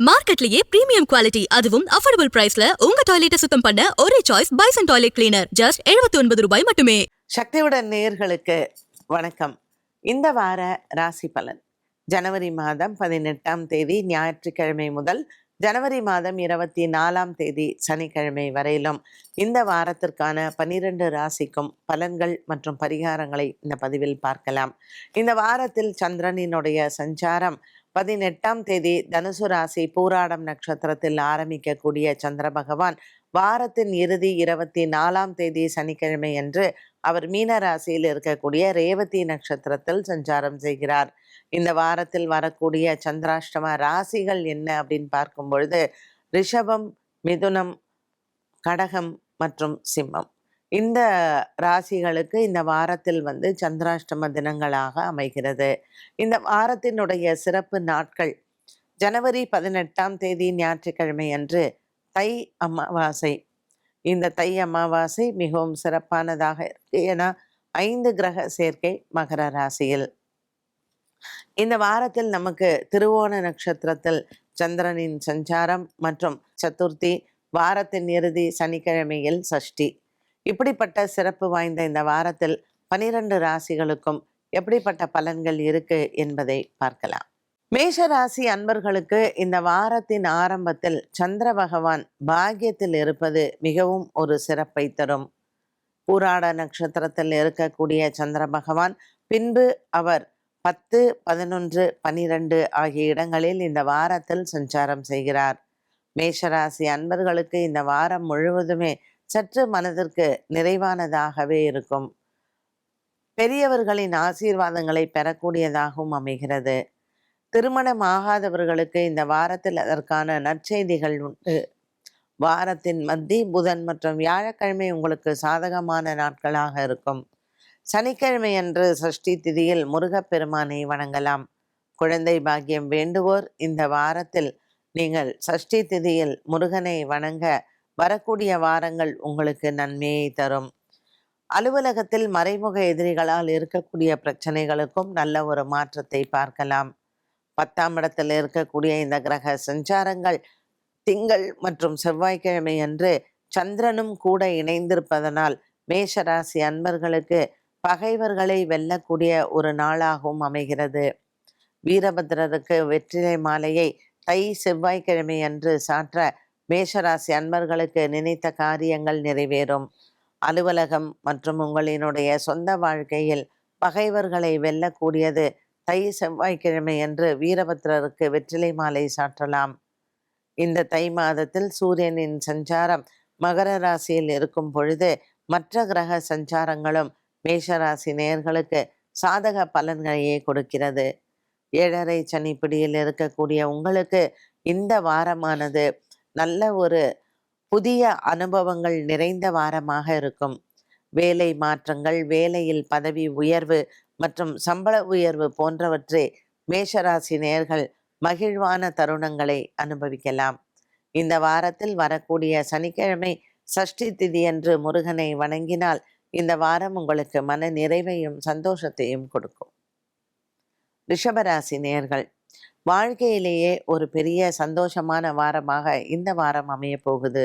மார்க்கெட்லயே premium quality அதுவும் affordable பிரைஸ்ல உங்க டாய்லெட்டை சுத்தம் பண்ண ஒரே choice bison toilet cleaner just 79 ரூபாய் மட்டுமே. சக்தியுடன் நேயர்களுக்கு வணக்கம். இந்த வார ராசி பலன் ஜனவரி மாதம் 18ஆம் தேதி ஞாயிற்றுக்கிழமை முதல் ஜனவரி மாதம் 24ஆம் தேதி சனிக்கிழமை வரையிலும் இந்த வாரத்திற்கான 12 ராசிக்கும் பலன்கள் மற்றும் பரிகாரங்களை இந்த பதிவில் பார்க்கலாம். இந்த வாரத்தில் சந்திரனினுடைய சஞ்சாரம் 18ஆம் தேதி தனுசு ராசி பூராடம் நட்சத்திரத்தில் ஆரம்பிக்கக்கூடிய சந்திர பகவான் வாரத்தின் இறுதி 24ஆம் தேதி சனிக்கிழமை அன்று அவர் மீன ராசியில் இருக்கக்கூடிய ரேவதி நட்சத்திரத்தில் சஞ்சாரம் செய்கிறார். இந்த வாரத்தில் வரக்கூடிய சந்திராஷ்டம ராசிகள் என்ன அப்படின்னு பார்க்கும் பொழுது ரிஷபம், மிதுனம், கடகம் மற்றும் சிம்மம். இந்த ராசிகளுக்கு இந்த வாரத்தில் சந்திராஷ்டம தினங்களாக அமைகிறது. இந்த வாரத்தினுடைய சிறப்பு நாட்கள் ஜனவரி 18ஆம் தேதி ஞாயிற்றுக்கிழமை அன்று தை அமாவாசை. இந்த தை அமாவாசை மிகவும் சிறப்பானதாக இருக்கு. ஏன்னா 5 கிரக சேர்க்கை மகர ராசியில். இந்த வாரத்தில் நமக்கு திருவோண நட்சத்திரத்தில் சந்திரனின் சஞ்சாரம் மற்றும் சதுர்த்தி, வாரத்தின் இறுதி சனிக்கிழமையில் சஷ்டி. இப்படிப்பட்ட சிறப்பு வாய்ந்த இந்த வாரத்தில் 12 ராசிகளுக்கும் எப்படிப்பட்ட பலன்கள் இருக்கு என்பதை பார்க்கலாம். மேஷ ராசி அன்பர்களுக்கு இந்த வாரத்தின் ஆரம்பத்தில் சந்திர பகவான் பாக்கியத்தில் இருப்பது மிகவும் ஒரு சிறப்பை தரும். பூராட நட்சத்திரத்தில் இருக்கக்கூடிய சந்திர பகவான் பின்பு அவர் 10, 11, 12 ஆகிய இடங்களில் இந்த வாரத்தில் சஞ்சாரம் செய்கிறார். மேஷராசி அன்பர்களுக்கு இந்த வாரம் முழுவதுமே சற்று மனதிற்கு நிறைவானதாகவே இருக்கும். பெரியவர்களின் ஆசீர்வாதங்களை பெறக்கூடியதாகவும் அமைகிறது. திருமணம் ஆகாதவர்களுக்கு இந்த வாரத்தில் அதற்கான நற்செய்திகள் உண்டு. வாரத்தின் மத்தி, புதன் மற்றும் வியாழக்கிழமை உங்களுக்கு சாதகமான நாட்களாக இருக்கும். சனிக்கிழமை அன்று சஷ்டி திதியில் முருகப்பெருமானை வணங்கலாம். குழந்தை பாக்கியம் வேண்டுவோர் இந்த வாரத்தில் நீங்கள் சஷ்டி திதியில் முருகனை வணங்க வரக்கூடிய வாரங்கள் உங்களுக்கு நன்மையை தரும். அலுவலகத்தில் மறைமுக எதிரிகளால் இருக்கக்கூடிய பிரச்சனைகளுக்கும் நல்ல ஒரு மாற்றத்தை பார்க்கலாம். 10ஆம் இடத்தில் இருக்கக்கூடிய இந்த கிரக சஞ்சாரங்கள் திங்கள் மற்றும் செவ்வாய்க்கிழமை அன்று சந்திரனும் கூட இணைந்திருப்பதனால் மேஷராசி அன்பர்களுக்கு பகைவர்களை வெல்லக்கூடிய ஒரு நாளாகவும் அமைகிறது. வீரபத்ரருக்கு வெற்றிலை மாலையை தை செவ்வாய்க்கிழமை அன்று சாற்ற மேஷராசி அன்பர்களுக்கு நினைத்த காரியங்கள் நிறைவேறும். அலுவலகம் மற்றும் உங்களினுடைய சொந்த வாழ்க்கையில் பகைவர்களை வெல்லக்கூடியது தை செவ்வாய்க்கிழமை அன்று வீரபத்ரருக்கு வெற்றிலை மாலை சாற்றலாம். இந்த தை மாதத்தில் சூரியனின் சஞ்சாரம் மகர ராசியில் இருக்கும் பொழுது மற்ற கிரக சஞ்சாரங்களும் மேஷராசி நேயர்களுக்கு சாதக பலன்களையே கொடுக்கிறது. 7.5 சனி பிடியில் இருக்கக்கூடிய உங்களுக்கு இந்த வாரமானது நல்ல ஒரு புதிய அனுபவங்கள் நிறைந்த வாரமாக இருக்கும். வேலை மாற்றங்கள், வேலையில் பதவி உயர்வு மற்றும் சம்பள உயர்வு போன்றவற்றை மேஷராசி நேயர்கள் மகிழ்வான தருணங்களை அனுபவிக்கலாம். இந்த வாரத்தில் வரக்கூடிய சனிக்கிழமை சஷ்டி திதி அன்று முருகனை வணங்கினால் இந்த வாரம் உங்களுக்கு மன நிறைவையும் சந்தோஷத்தையும் கொடுக்கும். ரிஷபராசி நேயர்கள் வாழ்க்கையிலேயே ஒரு பெரிய சந்தோஷமான வாரமாக இந்த வாரம் அமைய போகுது.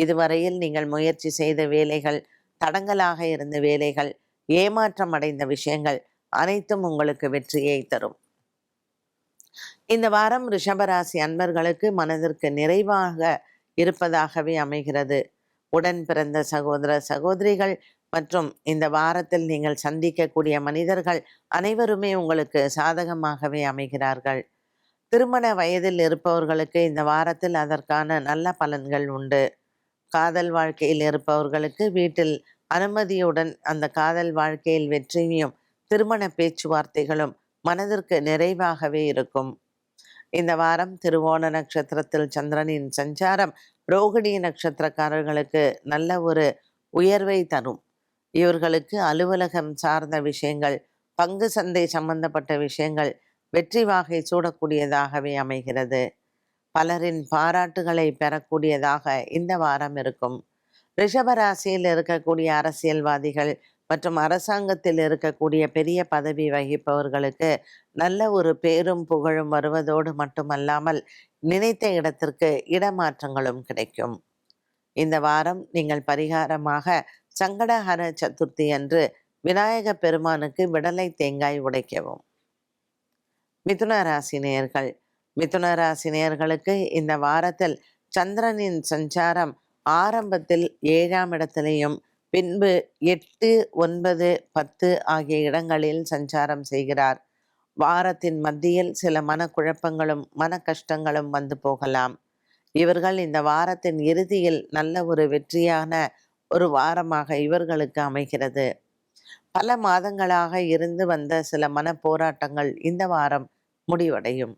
இதுவரையில் நீங்கள் முயற்சி செய்த வேலைகள், தடங்கலாக இருந்த வேலைகள், ஏமாற்றம் அடைந்த விஷயங்கள் அனைத்தும் உங்களுக்கு வெற்றியை தரும். இந்த வாரம் ரிஷபராசி அன்பர்களுக்கு மனதிற்கு நிறைவாக இருப்பதாகவே அமைகிறது. உடன் பிறந்த சகோதர சகோதரிகள் மற்றும் இந்த வாரத்தில் நீங்கள் சந்திக்கக்கூடிய மனிதர்கள் அனைவருமே உங்களுக்கு சாதகமாகவே அமைகிறார்கள். திருமண வயதில் இருப்பவர்களுக்கு இந்த வாரத்தில் அதற்கான நல்ல பலன்கள் உண்டு. காதல் வாழ்க்கையில் இருப்பவர்களுக்கு வீட்டில் அனுமதியுடன் அந்த காதல் வாழ்க்கையில் வெற்றியும் திருமண பேச்சுவார்த்தைகளும் மனதிற்கு நிறைவாகவே இருக்கும். இந்த வாரம் திருவோண நட்சத்திரத்தில் சந்திரனின் சஞ்சாரம் ரோகிணி நட்சத்திரக்காரர்களுக்கு நல்ல ஒரு உயர்வை தரும். இவர்களுக்கு அலுவலகம் சார்ந்த விஷயங்கள், பங்கு சந்தை சம்பந்தப்பட்ட விஷயங்கள் வெற்றி வாகை சூடக்கூடியதாகவே அமைகிறது. பலரின் பாராட்டுகளை பெறக்கூடியதாக இந்த வாரம் இருக்கும். ரிஷபராசியில் இருக்கக்கூடிய அரசியல்வாதிகள், மற்றும் அரசாங்கத்தில் இருக்கக்கூடிய பெரிய பதவி வகிப்பவர்களுக்கு நல்ல ஒரு பேரும் புகழும் வருவதோடு மட்டுமல்லாமல் நினைத்த இடத்திற்கு இடமாற்றங்களும் கிடைக்கும். இந்த வாரம் நீங்கள் பரிகாரமாக சங்கடஹர சதுர்த்தி அன்று விநாயக பெருமானுக்கு விடலை தேங்காய் உடைக்கவும். மிதுன ராசி நேயர்கள், மிதுன ராசி நேயர்களுக்கு இந்த வாரத்தில் சந்திரனின் சஞ்சாரம் ஆரம்பத்தில் 7ஆம் இடத்திலேயும் பின்பு 8, 9, 10 ஆகிய இடங்களில் சஞ்சாரம் செய்கிறார். வாரத்தின் மத்தியில் சில மனக்குழப்பங்களும் மன கஷ்டங்களும் வந்து போகலாம். இவர்கள் இந்த வாரத்தின் இறுதியில் நல்ல ஒரு வெற்றியான ஒரு வாரமாக இவர்களுக்கு அமைகிறது. பல மாதங்களாக இருந்து வந்த சில மன போராட்டங்கள் இந்த வாரம் முடிவடையும்.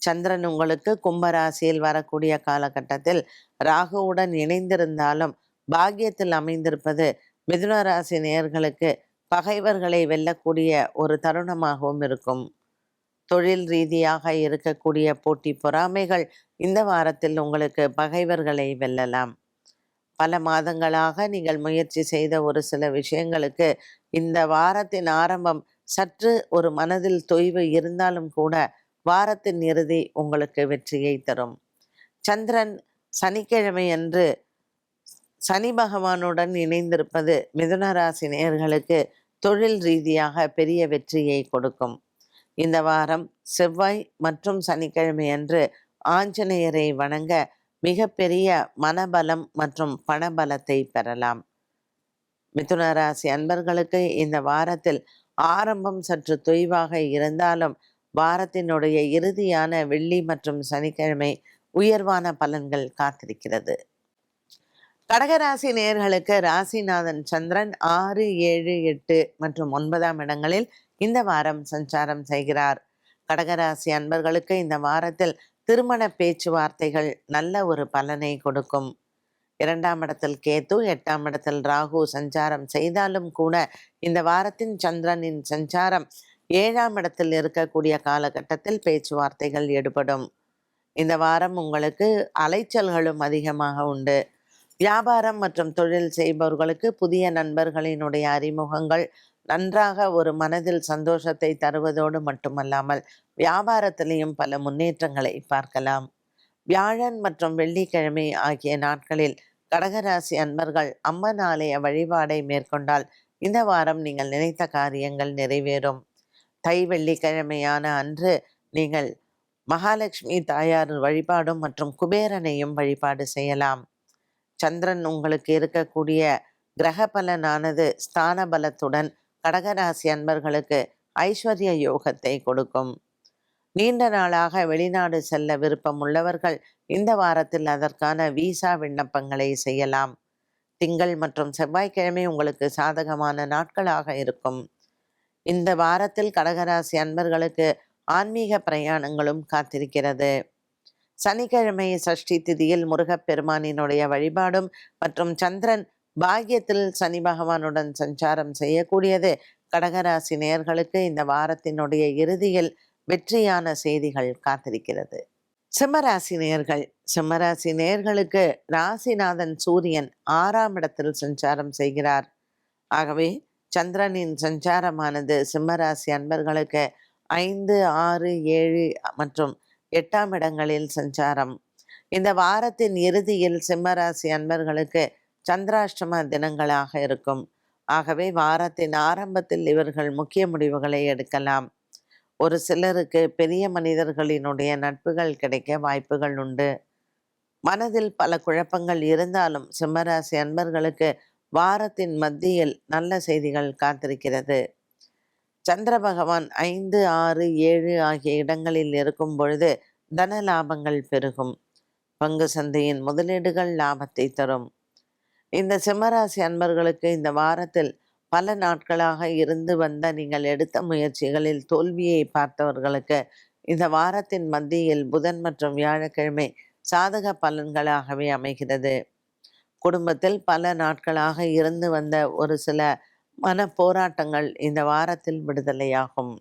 சந்திரன் உங்களுக்கு கும்பராசியில் வரக்கூடிய காலகட்டத்தில் ராகுவுடன் இணைந்திருந்தாலும் பாக்கியத்தில் அமைந்திருப்பது மிதுன ராசி நேயர்களுக்கு பகைவர்களை வெல்லக்கூடிய ஒரு தருணமாகவும் இருக்கும். தொழில் ரீதியாக இருக்கக்கூடிய போட்டி பொறாமைகள் இந்த வாரத்தில் உங்களுக்கு பகைவர்களை வெல்லலாம். பல மாதங்களாக நீங்கள் முயற்சி செய்த ஒரு சில விஷயங்களுக்கு இந்த வாரத்தின் ஆரம்பம் சற்று ஒரு மனதில் தொய்வு இருந்தாலும் கூட வாரத்தின் இறுதி உங்களுக்கு வெற்றியை தரும். சந்திரன் சனிக்கிழமை அன்று சனி பகவானுடன் இணைந்திருப்பது மிதுன ராசி நேயர்களுக்கு தொழில் ரீதியாக பெரிய வெற்றியை கொடுக்கும். இந்த வாரம் செவ்வாய் மற்றும் சனிக்கிழமை அன்று ஆஞ்சநேயரை வணங்க மிகப்பெரிய மனபலம் மற்றும் பணபலத்தை பெறலாம். மிதுன ராசி அன்பர்களுக்கு இந்த வாரத்தில் ஆரம்பம் சற்று தொய்வாக இருந்தாலும் வாரத்தினுடைய இறுதியான வெள்ளி மற்றும் சனிக்கிழமை உயர்வான பலன்கள் காத்திருக்கிறது. கடகராசி நேயர்களுக்கு ராசிநாதன் சந்திரன் 6, 7, 8 மற்றும் 9ஆம் இடங்களில் இந்த வாரம் சஞ்சாரம் செய்கிறார். கடகராசி அன்பர்களுக்கு இந்த வாரத்தில் திருமண பேச்சுவார்த்தைகள் நல்ல ஒரு பலனை கொடுக்கும். 2ஆம் இடத்தில் கேது, 8ஆம் இடத்தில் ராகு சஞ்சாரம் செய்தாலும் கூட இந்த வாரத்தின் சந்திரனின் சஞ்சாரம் 7ஆம் இடத்தில் இருக்கக்கூடிய காலகட்டத்தில் பேச்சுவார்த்தைகள் எடுபடும். இந்த வாரம் உங்களுக்கு அலைச்சல்களும் அதிகமாக உண்டு. வியாபாரம் மற்றும் தொழில் செய்பவர்களுக்கு புதிய நண்பர்களினுடைய அறிமுகங்கள் நன்றாக ஒரு மனதில் சந்தோஷத்தை தருவதோடு மட்டுமல்லாமல் வியாபாரத்திலையும் பல முன்னேற்றங்களை பார்க்கலாம். வியாழன் மற்றும் வெள்ளிக்கிழமை ஆகிய நாட்களில் கடகராசி அன்பர்கள் அம்மன் ஆலய வழிபாடை மேற்கொண்டால் இந்த வாரம் நீங்கள் நினைத்த காரியங்கள் நிறைவேறும். தை வெள்ளிக்கிழமையான அன்று நீங்கள் மகாலட்சுமி தாயார் வழிபாடும் மற்றும் குபேரனையும் வழிபாடு செய்யலாம். சந்திரன் உங்களுக்கு இருக்கக்கூடிய கிரக பலனானது ஸ்தான பலத்துடன் கடகராசி அன்பர்களுக்கு ஐஸ்வர்ய யோகத்தை கொடுக்கும். நீண்ட நாளாக வெளிநாடு செல்ல விருப்பம் உள்ளவர்கள் இந்த வாரத்தில் அதற்கான விசா விண்ணப்பங்களை செய்யலாம். திங்கள் மற்றும் செவ்வாய்க்கிழமை உங்களுக்கு சாதகமான நாட்களாக இருக்கும். இந்த வாரத்தில் கடகராசி அன்பர்களுக்கு ஆன்மீக பிரயாணங்களும் காத்திருக்கிறது. சனிக்கிழமை சஷ்டி திதியில் முருகப்பெருமானினுடைய வழிபாடும் மற்றும் சந்திரன் பாக்கியத்தில் சனி பகவானுடன் சஞ்சாரம் செய்யக்கூடியது கடகராசி நேயர்களுக்கு இந்த வாரத்தினுடைய இறுதியில் வெற்றியான செய்திகள் காத்திருக்கிறது. சிம்மராசி நேயர்கள், சிம்மராசி நேயர்களுக்கு ராசிநாதன் சூரியன் 6ஆம் இடத்தில் சஞ்சாரம் செய்கிறார். ஆகவே சந்திரனின் சஞ்சாரமானது சிம்மராசி அன்பர்களுக்கு 5, 6, 7 மற்றும் 8ஆம் இடங்களில் சஞ்சாரம். இந்த வாரத்தின் இறுதியில் சிம்மராசி அன்பர்களுக்கு சந்திராஷ்டம தினங்களாக இருக்கும். ஆகவே வாரத்தின் ஆரம்பத்தில் இவர்கள் முக்கிய முடிவுகளை எடுக்கலாம். ஒரு சிலருக்கு பெரிய மனிதர்களினுடைய நட்புகள் கிடைக்க வாய்ப்புகள் உண்டு. மனதில் பல குழப்பங்கள் இருந்தாலும் சிம்மராசி அன்பர்களுக்கு வாரத்தின் மத்தியில் நல்ல செய்திகள் காத்திருக்கிறது. சந்திர பகவான் 5, 6, 7 ஆகிய இடங்களில் இருக்கும் பொழுது தன லாபங்கள் பெருகும். பங்கு சந்தையின் முதலீடுகள் லாபத்தை தரும். இந்த சிம்மராசி அன்பர்களுக்கு இந்த வாரத்தில் பல நாட்களாக இருந்து வந்த நீங்கள் எடுத்த முயற்சிகளில் தோல்வியை பார்த்தவர்களுக்கு இந்த வாரத்தின் மத்தியில் புதன் மற்றும் வியாழக்கிழமை சாதக பலன்களாகவே அமைகிறது. குடும்பத்தில் பல நாட்களாக இருந்து வந்த ஒரு சில மன போராட்டங்கள் இந்த வாரத்தில் விடுதலையாகும்.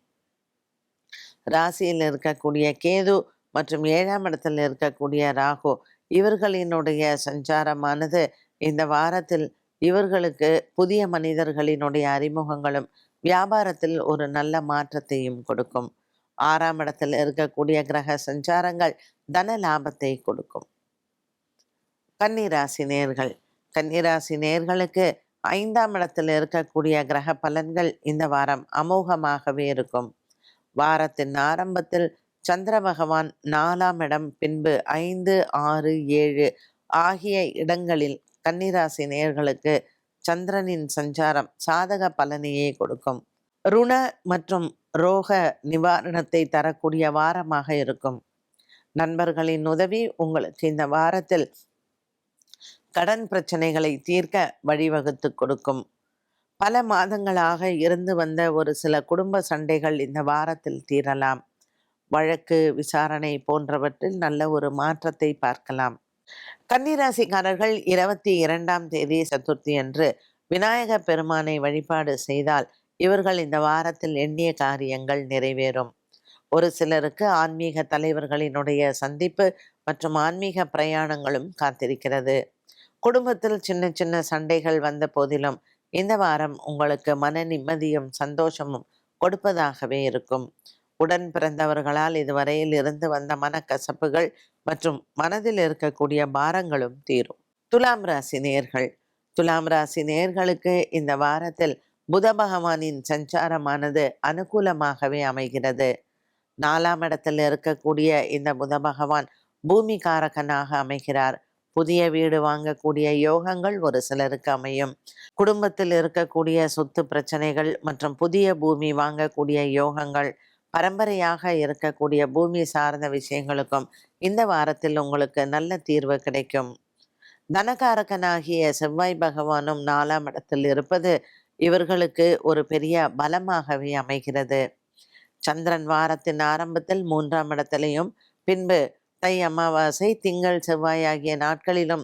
ராசியில் இருக்கக்கூடிய கேது மற்றும் 7ஆம் இடத்தில் இருக்கக்கூடிய ராகு இவர்களினுடைய சஞ்சாரமானது இந்த வாரத்தில் இவர்களுக்கு புதிய மனிதர்களினுடைய அறிமுகங்களும் வியாபாரத்தில் ஒரு நல்ல மாற்றத்தையும் கொடுக்கும். 6ஆம் இடத்தில் இருக்கக்கூடிய கிரக சஞ்சாரங்கள் தன லாபத்தை கொடுக்கும். கன்னிராசி நேர்கள், கன்னிராசி நேர்களுக்கு 5ஆம் இடத்தில் இருக்கக்கூடிய கிரக பலன்கள் இந்த வாரம் அமோகமாகவே இருக்கும். வாரத்தின் ஆரம்பத்தில் சந்திர பகவான் 4ஆம் இடம், பின்பு 5, 6, 7 ஆகிய இடங்களில் கன்னிராசி நேர்களுக்கு சந்திரனின் சஞ்சாரம் சாதக பலனையே கொடுக்கும். ருண மற்றும் ரோக நிவாரணத்தை தரக்கூடிய வாரமாக இருக்கும். நண்பர்களின் உதவி உங்களுக்கு இந்த வாரத்தில் கடன் பிரச்சனைகளை தீர்க்க வழிவகுத்து கொடுக்கும். பல மாதங்களாக இருந்து வந்த ஒரு சில குடும்ப சண்டைகள் இந்த வாரத்தில் தீரலாம். வழக்கு விசாரணை போன்றவற்றில் நல்ல ஒரு மாற்றத்தை பார்க்கலாம். கன்னிராசிக்காரர்கள் 22ஆம் தேதி சதுர்த்தி அன்று விநாயக பெருமானை வழிபாடு செய்தால் இவர்கள் இந்த வாரத்தில் எண்ணிய காரியங்கள் நிறைவேறும். ஒரு சிலருக்கு ஆன்மீக தலைவர்களினுடைய சந்திப்பு மற்றும் ஆன்மீக பிரயாணங்களும் காத்திருக்கிறது. குடும்பத்தில் சின்ன சின்ன சண்டைகள் வந்த போதிலும் இந்த வாரம் உங்களுக்கு மன நிம்மதியும் சந்தோஷமும் கொடுப்பதாகவே இருக்கும். உடன் பிறந்தவர்களால் இதுவரையில் இருந்து வந்த மனக்கசப்புகள் மற்றும் மனதில் இருக்கக்கூடிய பாரங்களும் தீரும். துலாம் ராசி நேயர்கள், துலாம் ராசி நேயர்களுக்கு இந்த வாரத்தில் புத பகவானின் சஞ்சாரமானது அனுகூலமாகவே அமைகிறது. 4ஆம் இடத்தில் இருக்கக்கூடிய இந்த புத பகவான் பூமி காரகனாக அமைகிறார். புதிய வீடு வாங்கக்கூடிய யோகங்கள் ஒரு சிலருக்கு அமையும். குடும்பத்தில் இருக்கக்கூடிய சொத்து பிரச்சனைகள் மற்றும் புதிய பூமி வாங்கக்கூடிய யோகங்கள், பரம்பரையாக இருக்கக்கூடிய பூமி சார்ந்த விஷயங்களுக்கும் இந்த வாரத்தில் உங்களுக்கு நல்ல தீர்வு கிடைக்கும். தனகாரகனாகிய செவ்வாய் பகவானும் 4ஆம் இடத்தில் இருப்பது இவர்களுக்கு ஒரு பெரிய பலமாகவே அமைகிறது. சந்திரன் வாரத்தின் ஆரம்பத்தில் 3ஆம் இடத்திலையும், பின்பு தை அமாவாசை திங்கள் செவ்வாய் ஆகிய நாட்களிலும்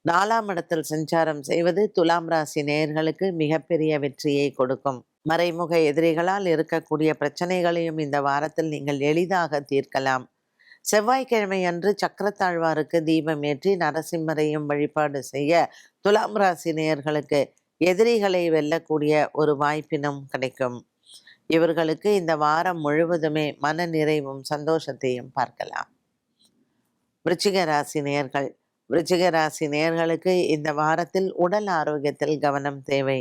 4ஆம் இடத்தில் சஞ்சாரம் செய்வது துலாம் ராசி நேயர்களுக்கு மிகப்பெரிய வெற்றியை கொடுக்கும். மறைமுக எதிரிகளால் இருக்கக்கூடிய பிரச்சனைகளையும் இந்த வாரத்தில் நீங்கள் எளிதாக தீர்க்கலாம். செவ்வாய்க்கிழமை அன்று சக்கரத்தாழ்வாருக்கு தீபம் ஏற்றி நரசிம்மரையும் வழிபாடு செய்ய துலாம் ராசி நேயர்களுக்கு எதிரிகளை வெல்லக்கூடிய ஒரு வாய்ப்பினும் கிடைக்கும். இவர்களுக்கு இந்த வாரம் முழுவதுமே மன நிறைவும் சந்தோஷத்தையும் பார்க்கலாம். விருச்சிக ராசி நேயர்கள், விருச்சிக ராசி நேயர்களுக்கு இந்த வாரத்தில் உடல் ஆரோக்கியத்தில் கவனம் தேவை.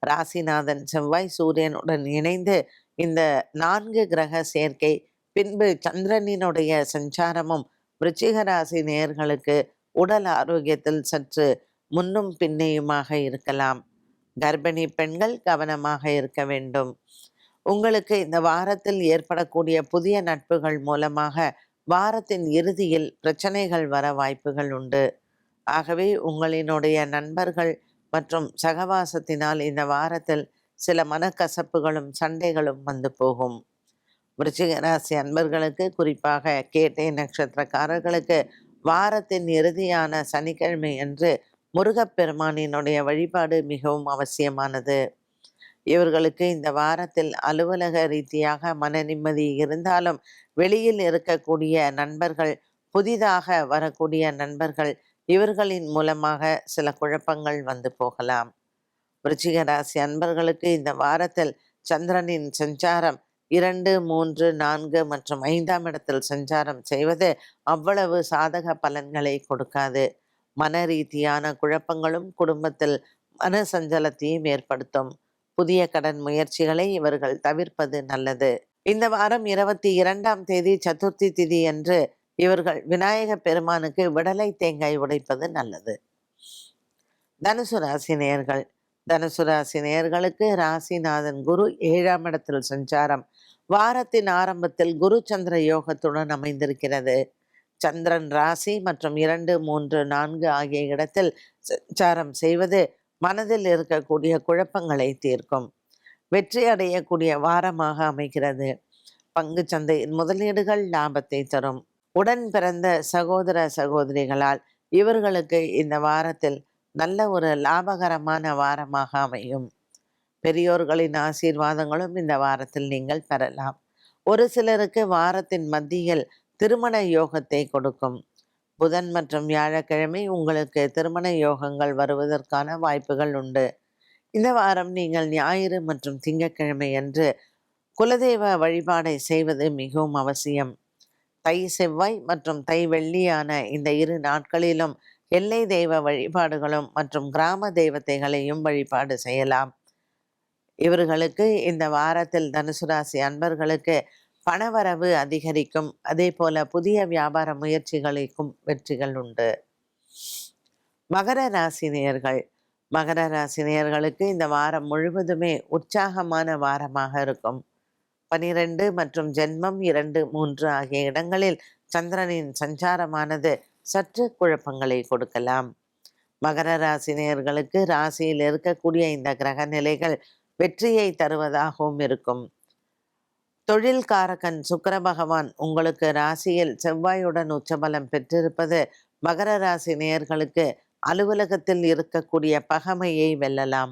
ராசிநாதன் செவ்வாய் சூரியனுடன் இணைந்து இந்த 4 கிரக சேர்க்கை, பின்பு சந்திரனினுடைய சஞ்சாரமும் விருச்சிக ராசி நேயர்களுக்கு உடல் ஆரோக்கியத்தில் சற்று முன்னும் பின்னையுமாக இருக்கலாம். கர்ப்பிணி பெண்கள் கவனமாக இருக்க வேண்டும். உங்களுக்கு இந்த வாரத்தில் ஏற்படக்கூடிய புதிய நட்புகள் மூலமாக வாரத்தின் இறுதியில் பிரச்சனைகள் வர வாய்ப்புகள் உண்டு. ஆகவே உங்களினுடைய நண்பர்கள் மற்றும் சகவாசத்தினால் இந்த வாரத்தில் சில மனக்கசப்புகளும் சண்டைகளும் வந்து போகும். விருச்சிக ராசி அன்பர்களுக்கு, குறிப்பாக கேட்டை நட்சத்திரக்காரர்களுக்கு வாரத்தின் இறுதியான சனிக்கிழமை அன்று முருகப்பெருமானினுடைய வழிபாடு மிகவும் அவசியமானது. இவர்களுக்கு இந்த வாரத்தில் அலுவலக ரீதியாக மன நிம்மதி இருந்தாலும் வெளியில் இருக்கக்கூடிய நண்பர்கள், புதிதாக வரக்கூடிய நண்பர்கள், இவர்களின் மூலமாக சில குழப்பங்கள் வந்து போகலாம். விருச்சிக ராசி அன்பர்களுக்கு இந்த வாரத்தில் சந்திரனின் சஞ்சாரம் 2, 3, 4 மற்றும் 5ஆம் இடத்தில் சஞ்சாரம் செய்வது அவ்வளவு சாதக பலன்களை கொடுக்காது. மன ரீதியான குழப்பங்களும் குடும்பத்தில் மன சஞ்சலத்தையும் ஏற்படுத்தும். புதிய கடன் முயற்சிகளை இவர்கள் தவிர்ப்பது நல்லது. இந்த வாரம் 22ஆம் தேதி சதுர்த்தி திதி அன்று இவர்கள் விநாயக பெருமானுக்கு விடலை தேங்காய் உடைப்பது நல்லது. தனுசு ராசி நேயர்கள், தனுசு ராசி நேயர்களுக்கு ராசிநாதன் குரு 7ஆம் இடத்தில் சஞ்சாரம் வாரத்தின் ஆரம்பத்தில் குரு சந்திர யோகத்துடன் அமைந்திருக்கிறது. சந்திரன் ராசி மற்றும் 2, 3, 4 ஆகிய இடத்தில் சஞ்சாரம் செய்வது மனதில் இருக்கக்கூடிய குழப்பங்களை தீர்க்கும். வெற்றி அடையக்கூடிய வாரமாக அமைகிறது. பங்கு சந்தையின் முதலீடுகள் லாபத்தை தரும். உடன் பிறந்த சகோதர சகோதரிகளால் இவர்களுக்கு இந்த வாரத்தில் நல்ல ஒரு லாபகரமான வாரமாக அமையும். பெரியோர்களின் ஆசீர்வாதங்களும் இந்த வாரத்தில் நீங்கள் பெறலாம். ஒரு சிலருக்கு வாரத்தின் மத்தியில் திருமண யோகத்தை கொடுக்கும். புதன் மற்றும் வியாழக்கிழமை உங்களுக்கு திருமண யோகங்கள் வருவதற்கான வாய்ப்புகள் உண்டு. இந்த வாரம் நீங்கள் ஞாயிறு மற்றும் திங்கட்கிழமை அன்று குலதெய்வ வழிபாடை செய்வது மிகவும் அவசியம். தை செவ்வாய் மற்றும் தை வெள்ளியான இந்த 2 நாட்களிலும் எல்லை தெய்வ வழிபாடுகளும் மற்றும் கிராம தெய்வத்தைகளையும் வழிபாடு செய்யலாம். இவர்களுக்கு இந்த வாரத்தில் தனுசு ராசி அன்பர்களுக்கு பணவரவு அதிகரிக்கும். அதே போல புதிய வியாபார முயற்சிகளுக்கும் வெற்றிகள் உண்டு. மகர ராசி நேயர்கள், மகர ராசி நேயர்களுக்கு இந்த வாரம் முழுவதுமே உற்சாகமான வாரமாக இருக்கும். 12 மற்றும் ஜென்மம் 2, 3 ஆகிய இடங்களில் சந்திரனின் சஞ்சாரமானது சற்று குழப்பங்களை கொடுக்கலாம். மகர ராசி நேயர்களுக்கு ராசியில் இருக்கக்கூடிய இந்த கிரக நிலைகள் வெற்றியை தருவதாகவும் இருக்கும். தொழில்காரகன் சுக்கிர பகவான் உங்களுக்கு ராசியில் செவ்வாயுடன் உச்சபலம் பெற்றிருப்பது மகர ராசி நேயர்களுக்கு அலுவலகத்தில் இருக்கக்கூடிய பகைமையை வெல்லலாம்.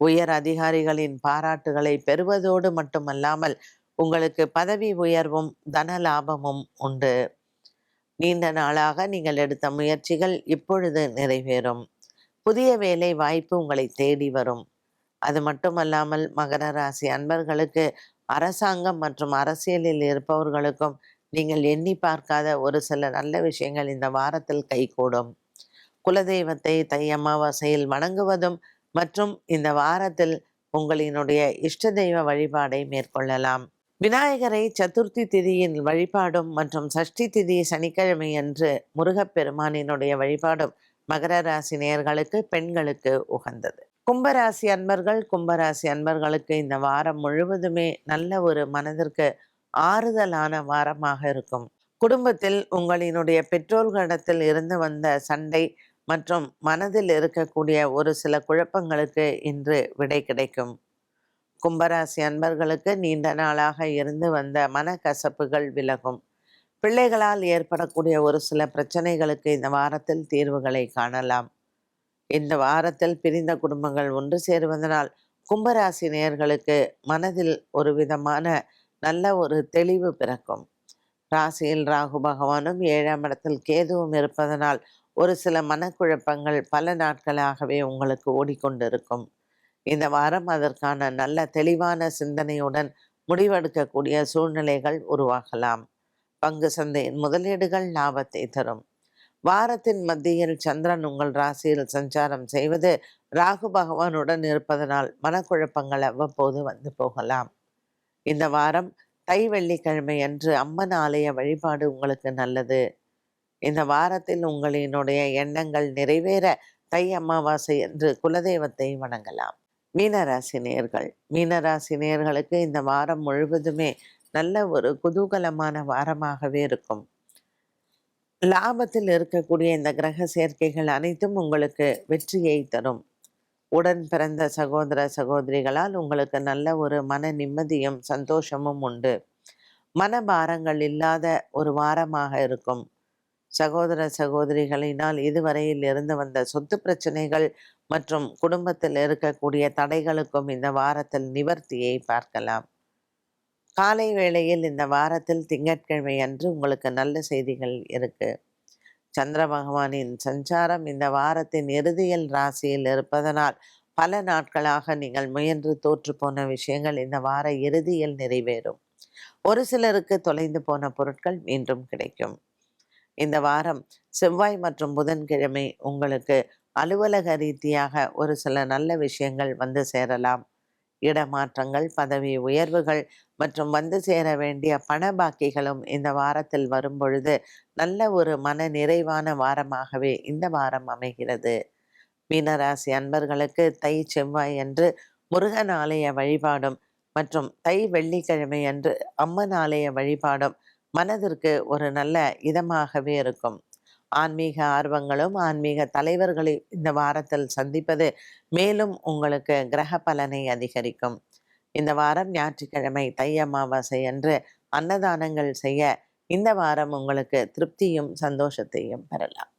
உயர் அதிகாரிகளின் பாராட்டுகளை பெறுவதோடு மட்டுமல்லாமல் உங்களுக்கு பதவி உயர்வும் தன லாபமும் உண்டு. நீண்ட நாளாக நீங்கள் எடுத்த முயற்சிகள் இப்பொழுது நிறைவேறும். புதிய வேலை வாய்ப்பு உங்களை தேடி வரும். அது மட்டுமல்லாமல் மகர ராசி அன்பர்களுக்கு அரசாங்கம் மற்றும் அரசியலில் இருப்பவர்களுக்கும் நீங்கள் எண்ணி பார்க்காத ஒரு சில நல்ல விஷயங்கள் இந்த வாரத்தில் கைகூடும். குலதெய்வத்தை தை அமாவாசையில் வணங்குவதும் மற்றும் இந்த வாரத்தில் உங்களினுடைய இஷ்ட தெய்வ வழிபாடை மேற்கொள்ளலாம். விநாயகரை சதுர்த்தி திதியின் வழிபாடும் மற்றும் சஷ்டி திதி சனிக்கிழமை அன்று முருகப்பெருமானினுடைய வழிபாடும் மகர ராசி நேயர்களுக்கு பெண்களுக்கு உகந்தது. கும்பராசி அன்பர்கள், கும்பராசி அன்பர்களுக்கு இந்த வாரம் முழுவதுமே நல்ல ஒரு மனதிற்கு ஆறுதலான வாரமாக இருக்கும். குடும்பத்தில் உங்களினுடைய பெற்றோர்களிடத்தில் இருந்து வந்த சண்டை மற்றும் மனதில் இருக்கக்கூடிய ஒரு சில குழப்பங்களுக்கு இன்று விடை கிடைக்கும். கும்பராசி அன்பர்களுக்கு நீண்ட நாளாக இருந்து வந்த மனக்கசப்புகள் விலகும். பிள்ளைகளால் ஏற்படக்கூடிய ஒரு சில பிரச்சனைகளுக்கு இந்த வாரத்தில் தீர்வுகளை காணலாம். இந்த வாரத்தில் பிரிந்த குடும்பங்கள் ஒன்று சேருவதனால் கும்பராசி நேயர்களுக்கு மனதில் ஒரு விதமான நல்ல ஒரு தெளிவு பிறக்கும். ராசியில் ராகு பகவானும் 7ஆம் இடத்தில் கேதுவும் இருப்பதனால் ஒரு சில மனக்குழப்பங்கள் பல நாட்களாகவே உங்களுக்கு ஓடிக்கொண்டிருக்கும். இந்த வாரம் அதற்கான நல்ல தெளிவான சிந்தனையுடன் முடிவெடுக்கக்கூடிய சூழ்நிலைகள் உருவாகலாம். பங்கு சந்தையின் முதலீடுகள் லாபத்தை தரும். வாரத்தின் மத்தியில் சந்திரன் உங்கள் ராசியில் சஞ்சாரம் செய்வது ராகு பகவானுடன் இருப்பதனால் மனக்குழப்பங்கள் அவ்வப்போது வந்து போகலாம். இந்த வாரம் தை வெள்ளிக்கிழமை அன்று அம்மன் ஆலய வழிபாடு உங்களுக்கு நல்லது. இந்த வாரத்தில் உங்களினுடைய எண்ணங்கள் நிறைவேற தை அமாவாசை என்று குலதெய்வத்தை வணங்கலாம். மீனராசி நேயர்கள், மீனராசி நேயர்களுக்கு இந்த வாரம் முழுவதுமே நல்ல ஒரு குதூகலமான வாரமாகவே இருக்கும். லாபத்தில் இருக்கக்கூடிய இந்த கிரக சேர்க்கைகள் அனைத்தும் உங்களுக்கு வெற்றியை தரும். உடன் பிறந்த சகோதர சகோதரிகளால் உங்களுக்கு நல்ல ஒரு மன நிம்மதியும் சந்தோஷமும் உண்டு. மனபாரங்கள் இல்லாத ஒரு வாரமாக இருக்கும். சகோதர சகோதரிகளினால் இதுவரையில் இருந்து வந்த சொத்து பிரச்சனைகள் மற்றும் குடும்பத்தில் இருக்கக்கூடிய தடைகளுக்கும் இந்த வாரத்தில் நிவர்த்தியை பார்க்கலாம். காலை வேளையில் இந்த வாரத்தில் திங்கட்கிழமை அன்று உங்களுக்கு நல்ல செய்திகள் இருக்கு. சந்திர பகவானின் சஞ்சாரம் இந்த வாரத்தின் இறுதியில் ராசியில் இருப்பதனால் பல நாட்களாக நீங்கள் முயன்று தோற்று போன விஷயங்கள் இந்த வார இறுதியில் நிறைவேறும். ஒரு சிலருக்கு தொலைந்து போன பொருட்கள் மீண்டும் கிடைக்கும். இந்த வாரம் செவ்வாய் மற்றும் புதன்கிழமை உங்களுக்கு அலுவலக ரீதியாக ஒரு சில நல்ல விஷயங்கள் வந்து சேரலாம். இடமாற்றங்கள், பதவி உயர்வுகள் மற்றும் வந்து சேர வேண்டிய பண பாக்கிகளும் இந்த வாரத்தில் வரும் பொழுது நல்ல ஒரு மன நிறைவான வாரமாகவே இந்த வாரம் அமைகிறது. மீனராசி அன்பர்களுக்கு தை செவ்வாய் அன்று முருகன் ஆலய வழிபாடும் மற்றும் தை வெள்ளிக்கிழமை அன்று அம்மன் ஆலய வழிபாடும் மனதிற்கு ஒரு நல்ல இதமாகவே இருக்கும். ஆன்மீக ஆர்வங்களும் ஆன்மீக தலைவர்களை இந்த வாரத்தில் சந்திப்பது மேலும் உங்களுக்கு கிரக பலனை அதிகரிக்கும். இந்த வாரம் ஞாயிற்றுக்கிழமை தை அமாவாசை அன்று அன்னதானங்கள் செய்ய இந்த வாரம் உங்களுக்கு திருப்தியும் சந்தோஷத்தையும் பெறலாம்.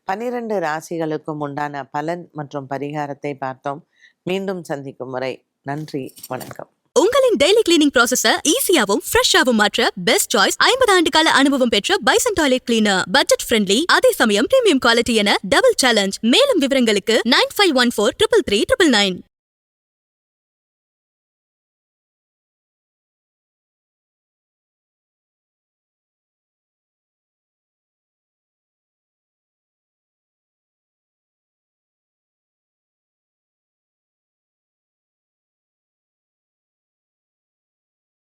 12 ராசிகளுக்கும் உண்டான பலன் மற்றும் பரிகாரத்தை பார்த்தோம். மீண்டும் சந்திக்கும் முறை நன்றி, வணக்கம். உங்களின் உங்களின் டெய்லி கிளீனிங் ப்ராசஸ ஈஸியாவும் ஃப்ரெஷ்ஷாவும் மாற்ற பெஸ்ட் சாய்ஸ் 50 ஆண்டு கால அனுபவம் பெற்ற bison toilet cleaner. Budget friendly, அதே சமயம் பிரீமியம் குவாலிட்டி என டபுள் சேலஞ்ச். மேலும் விவரங்களுக்கு 9514 333 999.